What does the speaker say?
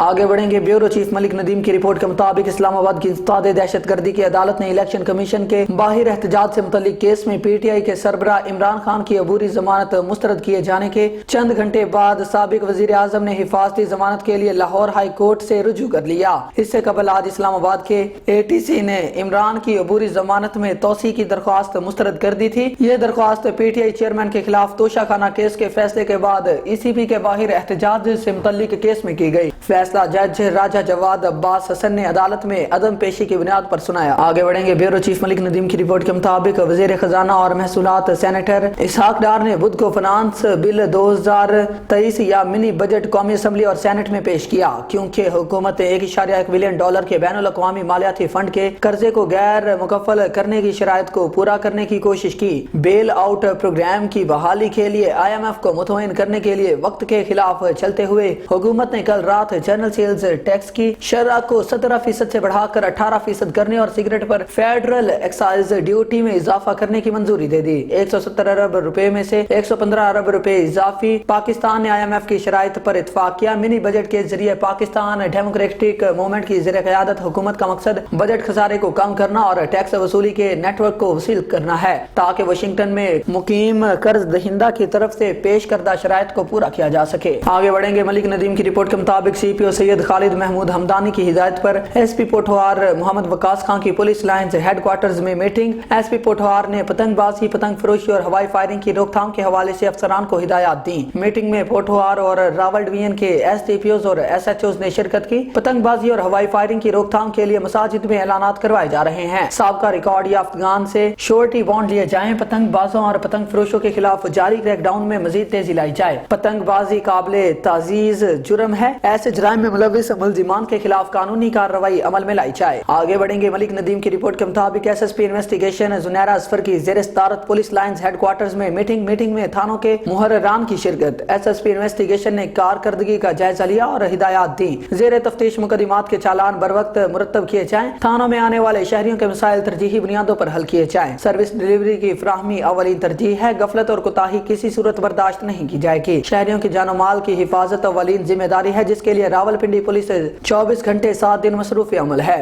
आगे बढ़ेंगे। Bureau chief Malik Nadeem की रिपोर्ट के मुताबिक इस्लामाबाद की इंसदाद दहशत गर्दी की अदालत ने इलेक्शन कमीशन के बाहिर एहतजाज से मुतल्लिक केस में PTI के सरबरा इमरान खान की अबूरी जमानत मुस्तरद किए जाने के चंद घंटे बाद साबिक वजीर आजम ने हिफाजती जमानत के लिए लाहौर हाई कोर्ट से रुजू कर लिया। इससे कबल आज इस्लामाबाद के ATC ने इमरान की अबूरी जमानत में तोसी की दरख्वास्त मुस्तरद कर दी थी। ये दरख्वास्त PTI चेयरमैन के खिलाफ तोशाखाना केस के फैसले के बाद ECB के बाहिर एहतजाज से मुतल्लिक केस में की गई। फैसला जज राजा जवाद अब्बास हसन ने अदालत में अदम पेशी की बुनियाद पर सुनाया। आगे बढ़ेंगे। ब्यूरो चीफ मलिक नदीम की रिपोर्ट के मुताबिक वजीर खजाना और महसूलात सेनेटर इसहाक डार ने बुध को फाइनेंस बिल 2023 या मिनी बजट कौमी असम्बली और सेनेट में पेश किया, क्योंकि हुकूमत ने $1.1 बिलियन के बैनुल अक़वामी मालियाती फंड के कर्जे को गैर मुकफ्फल करने की शराइत को पूरा करने की कोशिश की। बेल आउट प्रोग्राम की बहाली के लिए IMF को मुतमईन करने के लिए वक्त के खिलाफ चलते हुए हुकूमत ने कल रात जनरल सेल्स टैक्स की शरह को 17% से बढ़ाकर 18% करने और सिगरेट पर फेडरल एक्साइज ड्यूटी में इजाफा करने की मंजूरी दे दी। 170 अरब रुपए में से 115 अरब रुपए इजाफी पाकिस्तान ने IMF की शराइत पर इत्फाक किया। मिनी बजट के जरिए पाकिस्तान डेमोक्रेटिक मूवमेंट की ज़ेर क़यादत हुकूमत का मकसद बजट खसारे को कम करना और टैक्स वसूली के नेटवर्क को वसील करना है, ताकि वाशिंगटन में मुकीम कर्ज दहिंदा की तरफ से पेश करदा शराइत को पूरा किया जा सके। आगे बढ़ेंगे। मलिक नदीम की रिपोर्ट के मुताबिक CPO सैयद खालिद महमूद हमदानी की हिदायत पर SP पोठवार मोहम्मद वकास खान की पुलिस लाइन्स हेडक्वार्टर्स में मीटिंग। SP पोठवार ने पतंगबाजी, पतंग फरोशी और हवाई फायरिंग की रोकथाम के हवाले से अफसरान को हिदायत दी। मीटिंग में पोठवार और रावल डिवीजन के SDPOs और SHOs ने शिरकत की। पतंगबाजी और हवाई फायरिंग की रोकथाम के लिए मसाजिद में ऐलानात करवाए जा रहे हैं। साबका रिकॉर्ड याफ्तगान से श्योरिटी बॉन्ड लिए जाएं। पतंगबाजों और पतंग फरोशों के खिलाफ जारी क्रैकडाउन में मजीद तेजी लाई जाए। पतंगबाजी काबिले ताजीज जुर्म है, ऐसे जराइम में मुलविस मुल्जिमान के खिलाफ कानूनी कार्रवाई अमल में लाई जाए। आगे बढ़ेंगे। मलिक नदीम की रिपोर्ट के मुताबिक SSP इन्वेस्टिगेशन जुनैरा असफर की ज़ेर सदारत पुलिस लाइन्स हेडक्वार्टर्स में मीटिंग में थानों के मुहर्ररान की शिरकत। SSP इन्वेस्टिगेशन ने कारकर्दगी का जायजा लिया और हिदायत दी। ज़ेर तफ्तीश मुकदमात के चालान बर वक्त मुरतब किए जाएं। थानों में आने वाले शहरियों के मसाइल तरजीही बुनियादों पर हल किए जाएं। सर्विस डिलीवरी की फ्राहमी अवली तरजीह है। गफलत और कोताही किसी सूरत बर्दाश्त नहीं की जाएगी। शहरियों की जानो माल की हिफाजत अवलीन जिम्मेदारी है, जिसके लिए रावलपिंडी पुलिस 24 घंटे 7 दिन मसरूफ अमल है।